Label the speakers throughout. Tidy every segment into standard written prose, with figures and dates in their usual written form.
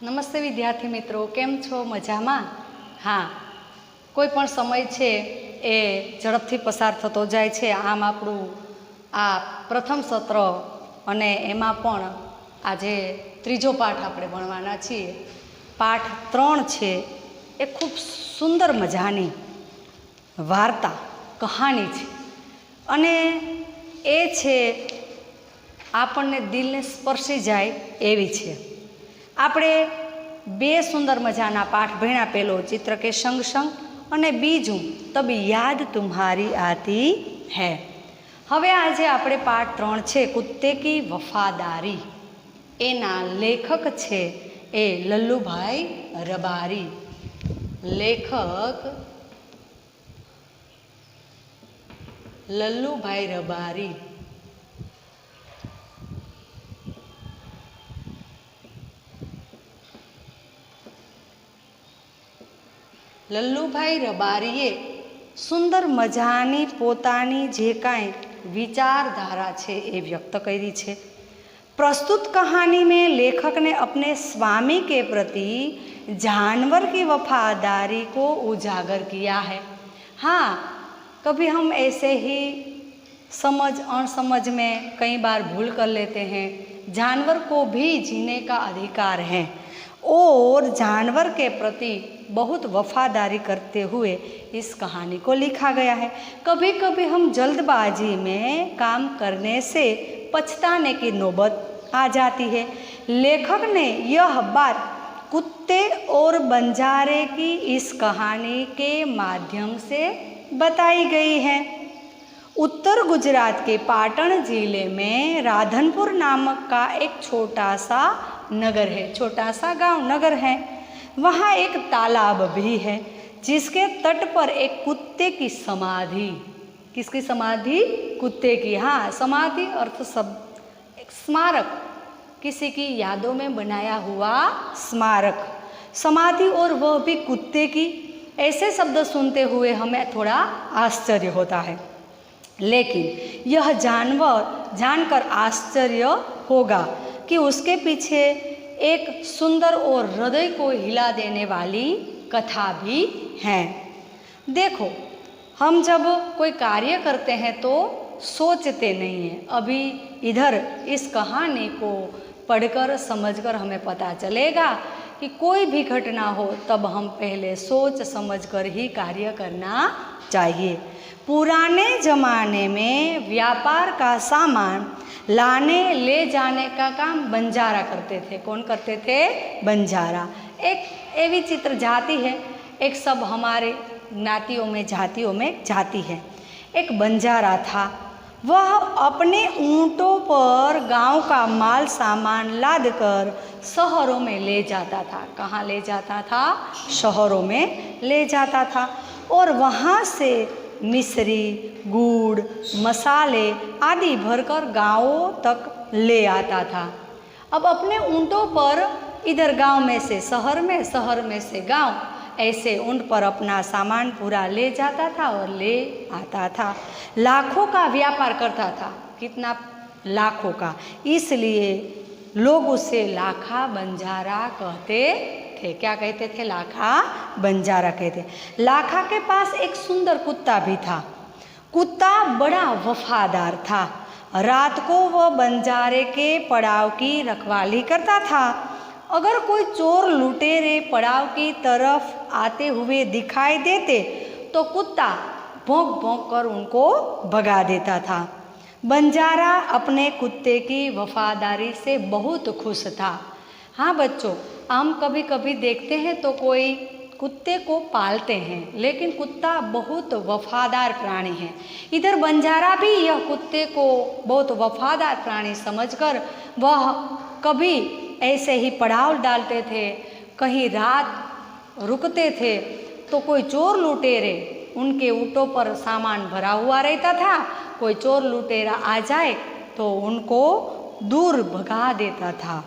Speaker 1: નમસ્તે વિદ્યાર્થી મિત્રો, કેમ છો? મજામાં? હા, કોઈ પણ સમય છે એ ઝડપથી પસાર થતો જાય છે. આમ આપણું આ પ્રથમ સત્ર અને એમાં પણ આજે ત્રીજો પાઠ આપણે ભણવાના છીએ. પાઠ 3 છે એ ખૂબ સુંદર મજાની વાર્તા કહાની છે અને એ છે આપણને દિલને સ્પર્શી જાય એવી છે. આપણે બે સુંદર મજાના પાઠ ભણ્યા. પહેલો ચિત્ર કે સંગ સંગ અને બીજું તબી યાદ તુમ્હારી આતી હૈ. હવે આજે આપણે પાઠ 3 છે કુત્તે કી વફાદારી. એના લેખક છે એ લલ્લુભાઈ રબારી. લેખક લલ્લુભાઈ રબારી. લલ્લુભાઈ રબારીએ સુંદર મજાની પોતાની જે કાંઈ विचारधारा છે એ व्यक्त કરી છે. प्रस्तुत कहानी में लेखक ने अपने स्वामी के प्रति जानवर की वफादारी को उजागर किया है. हाँ, कभी हम ऐसे ही समझ अनसमझ में कई बार भूल कर लेते हैं. जानवर को भी जीने का अधिकार है और जानवर के प्रति बहुत वफादारी करते हुए इस कहानी को लिखा गया है. कभी कभी हम जल्दबाजी में काम करने से पछताने की नौबत आ जाती है. लेखक ने यह बात कुत्ते और बंजारे की इस कहानी के माध्यम से बताई गई है. उत्तर गुजरात के पाटण जिले में राधनपुर नामक का एक छोटा सा नगर है. छोटा सा गांव नगर है. वहाँ एक तालाब भी है जिसके तट पर एक कुत्ते की समाधि. किसकी समाधि? कुत्ते की. हाँ, समाधि अर्थ सब एक स्मारक, किसी की यादों में बनाया हुआ स्मारक, समाधि, और वह भी कुत्ते की. ऐसे शब्द सुनते हुए हमें थोड़ा आश्चर्य होता है, लेकिन यह जानवर जानकर आश्चर्य होगा कि उसके पीछे एक सुंदर और हृदय को हिला देने वाली कथा भी है. देखो, हम जब कोई कार्य करते हैं तो सोचते नहीं हैं. अभी इधर इस कहानी को पढ़कर समझकर हमें पता चलेगा कि कोई भी घटना हो तब हम पहले सोच समझकर ही कार्य करना चाहिए. पुराने ज़माने में व्यापार का सामान लाने ले जाने का काम बंजारा करते थे. कौन करते थे? बंजारा. एक एवी चित्र जाति है, एक सब हमारे ज्ञातियों में जातियों में जाति है. एक बंजारा था. वह अपने ऊँटों पर गांव का माल सामान लाद कर शहरों में ले जाता था. कहाँ ले जाता था? शहरों में ले जाता था. और वहाँ से मिश्री, गुड़, मसाले आदि भरकर गांवों तक ले आता था. अब अपने ऊँटों पर इधर गांव में से शहर में से गांव, ऐसे ऊँट पर अपना सामान पूरा ले जाता था और ले आता था. लाखों का व्यापार करता था. कितना? लाखों का. इसलिए लोग उसे लाखा बंजारा कहते थे. क्या कहते थे? लाखा बंजारा कहते. लाखा के पास एक सुंदर कुत्ता भी था. कुत्ता बड़ा वफादार था. रात को वह बंजारे के पड़ाव की रखवाली करता था. अगर कोई चोर लुटेरे पड़ाव की तरफ आते हुए दिखाई देते तो कुत्ता भौंक भौंक कर उनको भगा देता था. बंजारा अपने कुत्ते की वफादारी से बहुत खुश था. हाँ बच्चों, हम कभी कभी देखते हैं तो कोई कुत्ते को पालते हैं, लेकिन कुत्ता बहुत वफादार प्राणी है. इधर बंजारा भी यह कुत्ते को बहुत वफादार प्राणी समझकर वह कभी ऐसे ही पड़ाव डालते थे, कहीं रात रुकते थे तो कोई चोर लुटेरे उनके ऊँटों पर सामान भरा हुआ रहता था. कोई चोर लुटेरा आ जाए तो उनको दूर भगा देता था.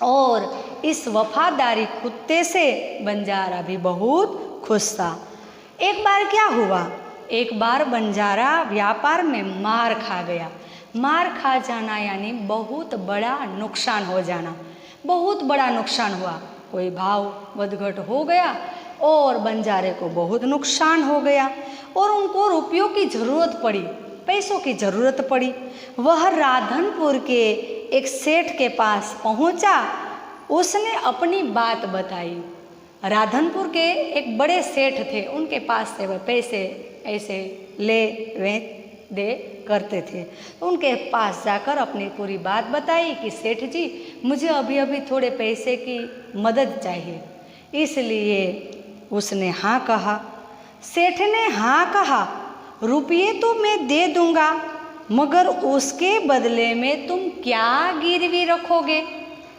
Speaker 1: और इस वफादारी कुत्ते से बंजारा भी बहुत खुश था. एक बार क्या हुआ? एक बार बंजारा व्यापार में मार खा गया. मार खा जाना यानी बहुत बड़ा नुकसान हो जाना. बहुत बड़ा नुकसान हुआ। कोई भाव बढ़घट हो गया और बंजारे को बहुत नुकसान हो गया और उनको रुपयों की ज़रूरत पड़ी, पैसों की ज़रूरत पड़ी। वह राधनपुर के एक सेठ के पास पहुंचा। उसने अपनी बात बताई। राधनपुर के एक बड़े सेठ थे, उनके पास से वह पैसे ऐसे ले वे दे करते थे। तो उनके पास जाकर अपनी पूरी बात बताई कि सेठ जी, मुझे अभी अभी थोड़े पैसे की मदद चाहिए, इसलिए उसने हाँ कहा। सेठ ने हाँ कहा, रुपये तो मैं दे दूंगा, मगर उसके बदले में तुम क्या गिरवी रखोगे?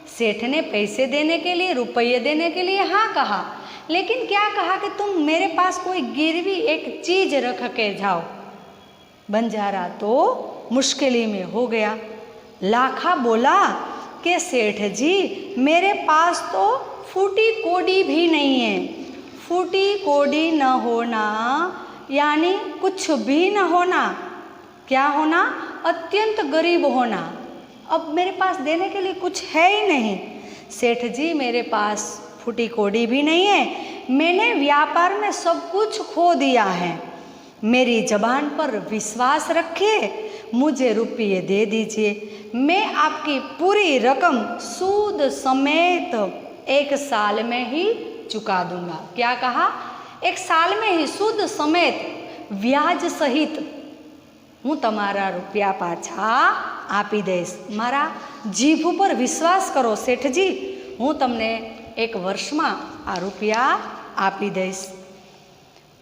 Speaker 1: सेठ ने पैसे देने के लिए, रुपये देने के लिए हाँ कहा, लेकिन क्या कहा कि तुम मेरे पास कोई गिरवी एक चीज रख के जाओ। बंजारा तो मुश्किल में हो गया। लाखा बोला कि सेठ जी, मेरे पास तो फूटी कोड़ी भी नहीं है। फूटी कोड़ी न होना यानी कुछ भी न होना, क्या होना? अत्यंत गरीब होना। अब मेरे पास देने के लिए कुछ है ही नहीं। सेठ जी, मेरे पास फूटी कोड़ी भी नहीं है, मैंने व्यापार में सब कुछ खो दिया है। मेरी जबान पर विश्वास रखिए, मुझे रुपये दे दीजिए, मैं आपकी पूरी रकम सूद समेत 1 साल में ही चुका दूंगा। क्या कहा? 1 साल में ही सूद समेत व्याज सहित हूँ तमारा रुपया पाछा आपी दईश। मारा जीभ पर विश्वास करो सेठ जी, हूँ तमने 1 वर्ष में आ रुपया आपी दईश।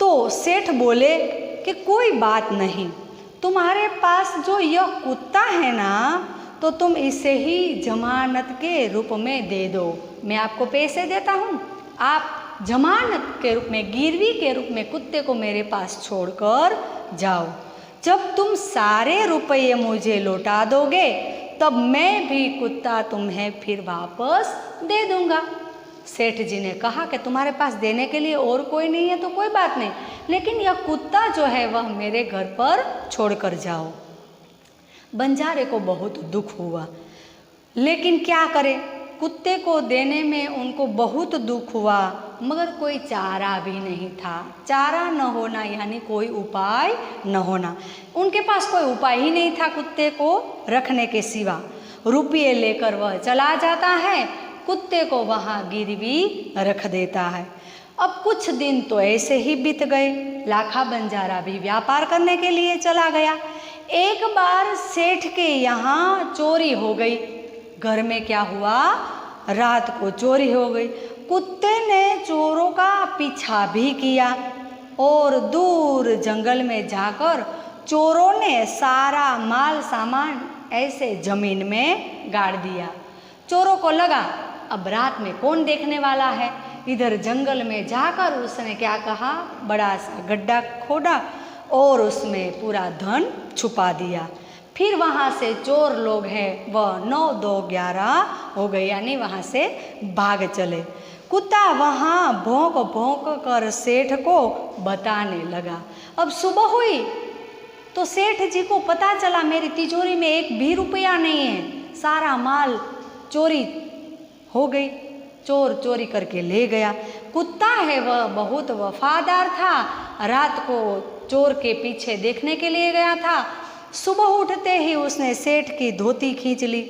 Speaker 1: तो सेठ बोले कि कोई बात नहीं, तुम्हारे पास जो यह कुत्ता है ना, तो तुम इसे ही जमानत के रूप में दे दो। मैं आपको पैसे देता हूँ, आप जमानत के रूप में, गिरवी के रूप में कुत्ते को मेरे पास छोड़कर जाओ। जब तुम सारे रुपये मुझे लौटा दोगे, तब मैं भी कुत्ता तुम्हें फिर वापस दे दूंगा। सेठ जी ने कहा कि तुम्हारे पास देने के लिए और कोई नहीं है तो कोई बात नहीं, लेकिन यह कुत्ता जो है वह मेरे घर पर छोड़कर जाओ। बंजारे को बहुत दुख हुआ, लेकिन क्या करे, कुत्ते को देने में उनको बहुत दुख हुआ, मगर कोई चारा भी नहीं था। चारा न होना यानी कोई उपाय न होना। उनके पास कोई उपाय ही नहीं था कुत्ते को रखने के सिवा। रुपये लेकर वह चला जाता है, कुत्ते को वहाँ गिरवी रख देता है। अब कुछ दिन तो ऐसे ही बीत गए। लाखा बंजारा भी व्यापार करने के लिए चला गया। एक बार सेठ के यहाँ चोरी हो गई। घर में क्या हुआ? रात को चोरी हो गई। कुत्ते ने चोरों का पीछा भी किया और दूर जंगल में जाकर चोरों ने सारा माल सामान ऐसे जमीन में गाड़ दिया। चोरों को लगा अब रात में कौन देखने वाला है। इधर जंगल में जाकर उसने क्या कहा, बड़ा सा गड्ढा खोदा और उसमें पूरा धन छुपा दिया। फिर वहाँ से चोर लोग हैं वह 9, 2, 11 हो गए, यानी वहाँ से भाग चले। कुत्ता वहाँ भौंक भौंक कर सेठ को बताने लगा। अब सुबह हुई तो सेठ जी को पता चला मेरी तिजोरी में 1 भी रुपया नहीं है, सारा माल चोरी हो गई, चोर चोरी करके ले गया। कुत्ता है वह बहुत वफादार था, रात को चोर के पीछे देखने के लिए गया था। सुबह उठते ही उसने सेठ की धोती खींच ली,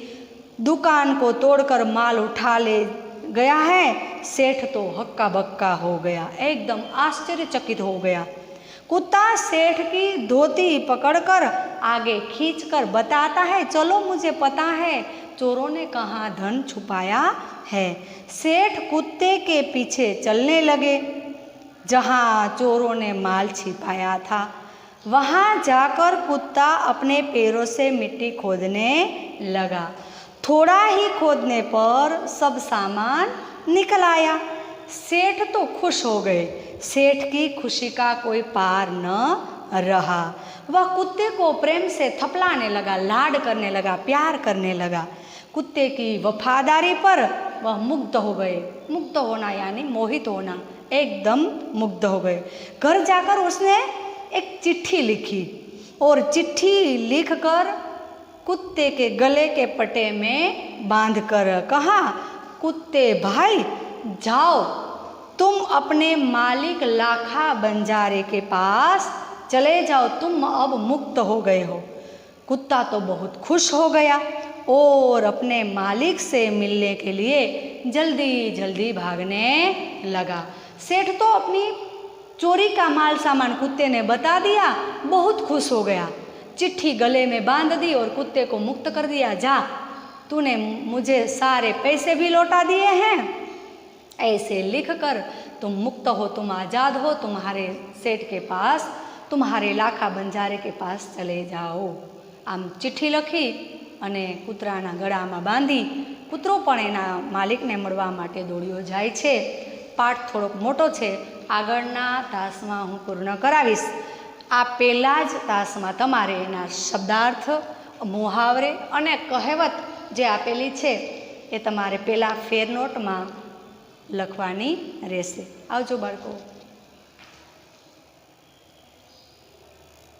Speaker 1: दुकान को तोड़कर माल उठा ले गया है। सेठ तो हक्का बक्का हो गया, एकदम आश्चर्यचकित हो गया। कुत्ता सेठ की धोती पकड़कर आगे खींचकर बताता है, चलो मुझे पता है चोरों ने कहाँ धन छुपाया है। सेठ कुत्ते के पीछे चलने लगे। जहाँ चोरों ने माल छिपाया था वहाँ जाकर कुत्ता अपने पैरों से मिट्टी खोदने लगा। थोड़ा ही खोदने पर सब सामान निकल आया। सेठ तो खुश हो गए। सेठ की खुशी का कोई पार न रहा। वह कुत्ते को प्रेम से थपलाने लगा, लाड करने लगा, प्यार करने लगा। कुत्ते की वफादारी पर वह मुग्ध हो गए। मुग्ध होना यानी मोहित होना, एकदम मुग्ध हो गए। घर जाकर उसने एक चिट्ठी लिखी और चिट्ठी लिखकर कुत्ते के गले के पट्टे में बांधकर कहा, कुत्ते भाई जाओ, तुम अपने मालिक लाखा बंजारे के पास चले जाओ, तुम अब मुक्त हो गए हो। कुत्ता तो बहुत खुश हो गया और अपने मालिक से मिलने के लिए जल्दी जल्दी भागने लगा। सेठ तो अपनी चोरी का माल सामान कुत्ते ने बता दिया, बहुत खुश हो गया, चिट्ठी गले में बांध दी और कुत्ते को मुक्त कर दिया। जा, तूने मुझे सारे पैसे भी लौटा दिए हैं, ऐसे लिख कर तुम मुक्त हो, तुम आज़ाद हो, तुम्हारे सेठ के पास, तुम्हारे लाखा बंजारे के पास चले जाओ। આમ ચિઠ્ઠી લખી અને કૂતરાના ગળામાં બાંધી કૂતરો પણ એના માલિકને મળવા માટે દોડ્યો જાય છે। પાઠ થોડોક મોટો છે, આગળના તાસમાં હું પૂર્ણ કરાવીશ। આ પહેલાં જ તાસમાં તમારે એના શબ્દાર્થ, મુહાવરે અને કહેવત જે આપેલી છે એ તમારે પહેલાં ફેરનોટમાં લખવાની રહેશે। આવજો બાળકો।